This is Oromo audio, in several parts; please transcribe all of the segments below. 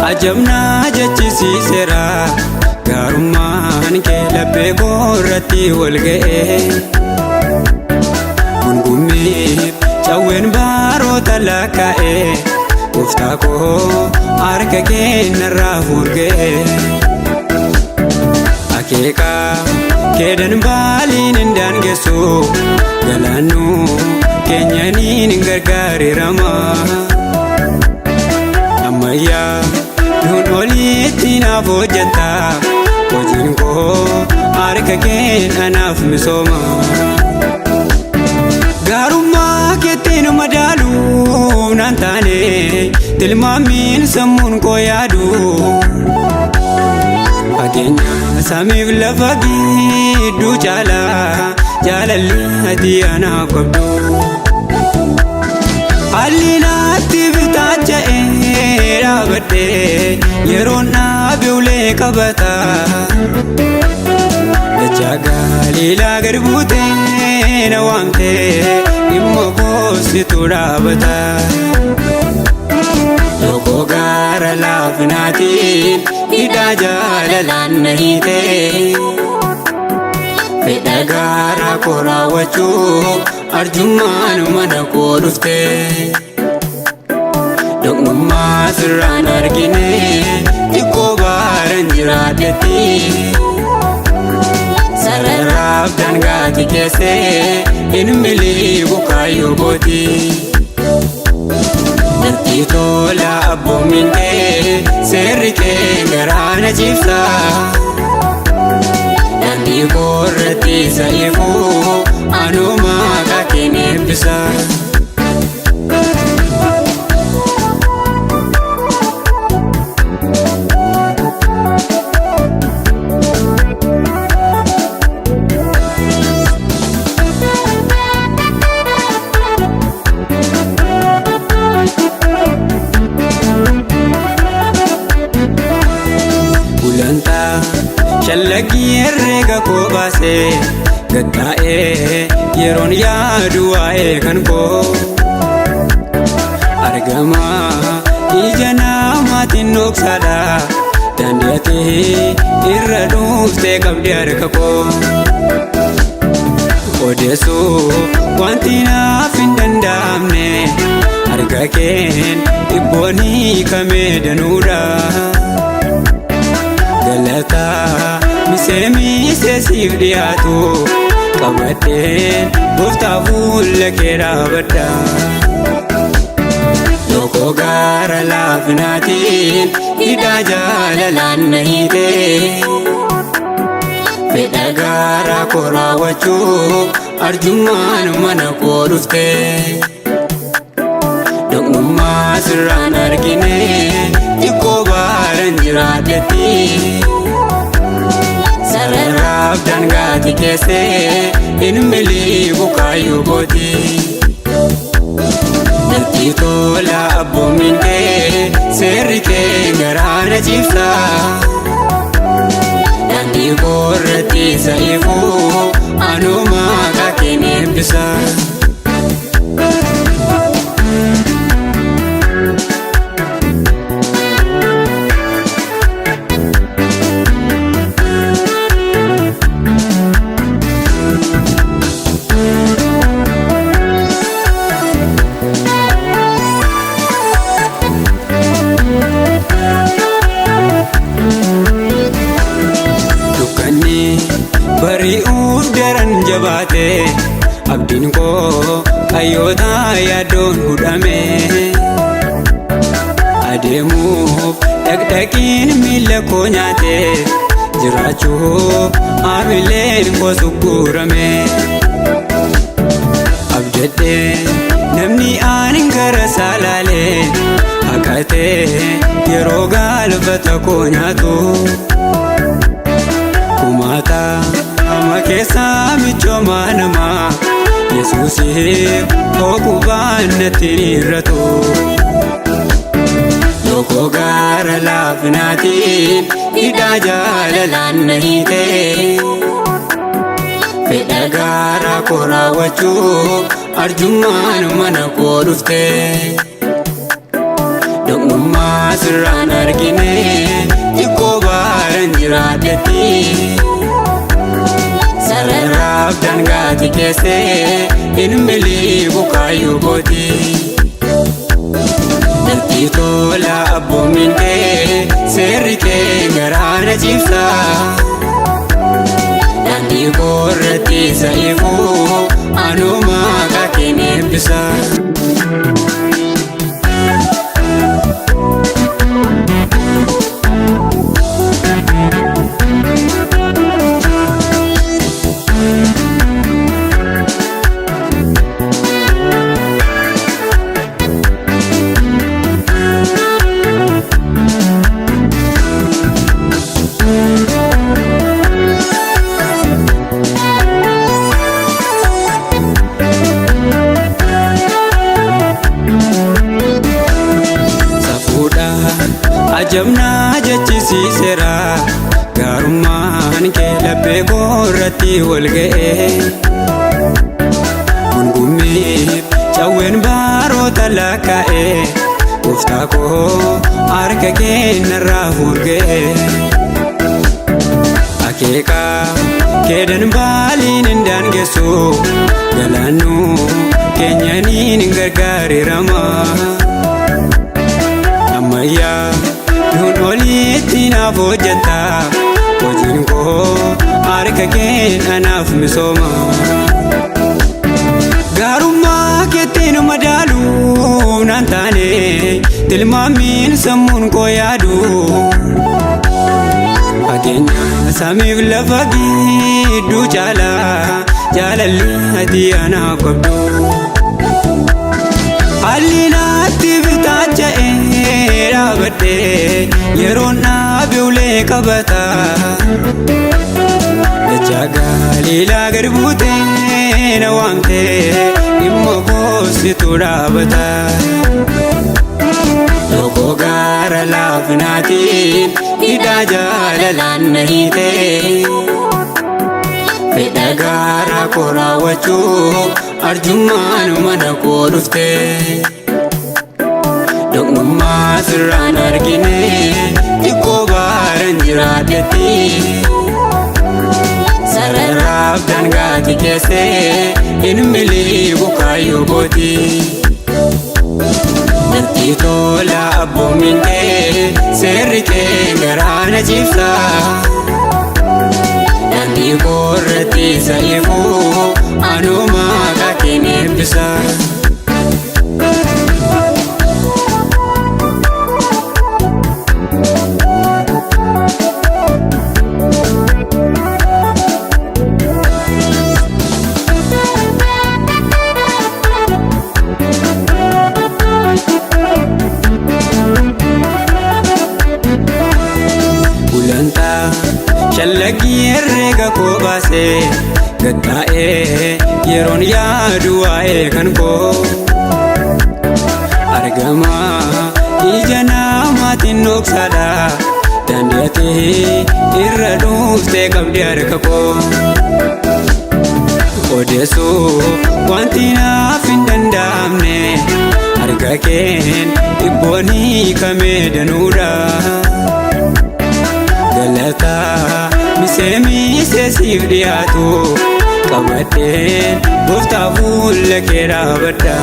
Ajabna jechisiisera gaarummaan kee laphee koorratti wal ga'e Gungumiif cawween baroota lakkaa'e Gooftaa koo harka kee narraa furga'e Akeekaa keedan baaliin hin daangessu galaannuu keenyaniin hin gargaarirama Ammayyaa Nun oliitti naaf hojjetta hojiin koo harka kee anaaf misooma Gaarummaa keetiin madaaluuf naan taane tilmaamiin sammuun koo yaadu Fageenya samiif lafa gidduu caala jaalalli ati anaaf qabdu Haalli naatti bitacha'ee dhaabadhee yeroon dhaabe ulee qabata Dachaa Galiilaa gad buutee na waamtee dhimma koositu dhaabata Tokko gaara laafinaatiin hidhaa jaalalaan na hiitee Fedha gaara koo raawwachuuf arjummaan mana koo dhuftee Doqnummaa sirraan argine xiqqoo baaran jiraadhetti Sararaaf dangaati keessee hin miliiqu kaayyoo kooti Darbii tola abboomin kee seerri kee garaa na ciibsa Daandii koorratti isa ifuu anumaa kakeen eebbisa Shallagii herreega koo baasee gattaa'ee yeroon yaadu waa'ee kan koo Argamaa ija namaatiin dhoksaadha daandii ati irra dhuftee qabdi harka koo Odeessuuf wanti naaf hin danda'amne harka keen dhibboon hiikamee danuudha Galataa misee siif dhiyaatu qabadheen gooftaa fuula kee dhaabadha Tokko gaara laafinaatiin hidhaa jaalalaan na hiitee Fedha gaara koo raawwachuuf arjummaan mana koo dhuftee Doqnummaa sirraan argine xiqqoo baaran jiraadhetti Sararaaf dangaati keessee hin miliiqu kaayyoo kooti Darbii tola abboomin kee seerri kee garaa na ciibsa Daandii koorratti isa ifuu anumaa kakeen eebbisa bari'uuf daran jabaate abdiin koo hayyoota yaadoon hudhame adeemuuf dhaqdhaqiin miila koo nyaate jiraachuu amileen koosu guurame abdadhee namni aanin gara salaalee haqatee yeroo galfata koo nyaatu kumaata ama keessaa michoomaa namaa Yesuusiif hoogubaan natti hir'atu Loko gara laafinaatiin hidhaa jaalalaan na hiitee fedha gara koo raawwachuu arjummaan mana koo dhuftee Doqnummaa sirraan argine xiqqoo baaran jiraadhetti sararaaf dangaati keessee hin miliqu kaayyoo kooti Natti tola abboomin kee seerri kee garaa na ciibsa Daandii koo irratti isa ifuu anuma maqaa kee eebbisa Ajabnaa jechisiiseera gaarummaan kee laphee koo irratti wal ga'ee Gungummiif cawween baroota lakkaa'ee Gooftaa koo harka kee narraa furga'ee Akeekaa keedan baaliin hin daangessu galaannuu keenyaniin hin gargaarirama Ammayyaa Nun oliitti naaf hojjeta hojiin koo harka kee anaaf misooma Gaarummaa keetiin madaaluu naan taane tilmaamiin sammuun koo yaadu Fageenya samiif lafa gidduu caala jaalalli ati anaaf qabdu Haalli naatti bitaacha'ee dhaabadhee yeroon dhaabe ulee qabata Dachaa Galiilaa gad buutee na waamtee dhimma koositu dhaabata Loko gara laafinaatiin hidhaa jaalalaan na hiitee fedha gara koo raawwachuu arjummaan mana koo dhuftee Doqnummaa sirraan argine xiqqoo baaran jiraadhetti sararaaf dangaati keessee hin miliqu kaayyoo kooti Natti tola abboomin kee seerri kee garaa na ciibsa Daandii koo irratti isa ifuu anuma maqaa kee eebbisa Shallagii herreega koo baasee gattaa'ee yeroon yaadu waa'ee kan koo argamaa ija namaatiin dhoksaadha dandeettii irra dhuftee qabdi harka koo odeessuuf wanti naaf hin danda'amne harka keen dhibboon hiikamee danuudha Galataa misee siif dhiyaatu qabadheen gooftaa fuula kee dhaabadha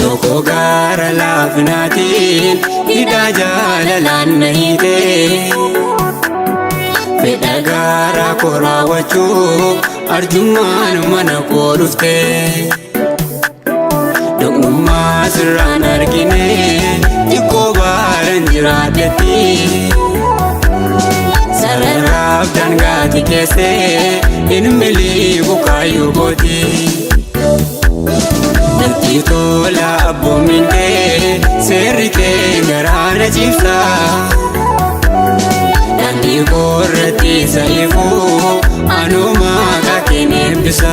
Loko gara laafinaatiin hidhaa jaalalaan na hiitee fedha gara koo raawwachuu arjummaan mana koo dhuftee Doqnummaa sirraan argine xiqqoo baaran jiraadhetti Kanaaf dangaati keessee hin miliqu kaayyoo kooti. Natti tola abboomin kee seerri kee garaa na ciibsa. Daandii koorratti isa ifuu anuma akka kee eebbisa.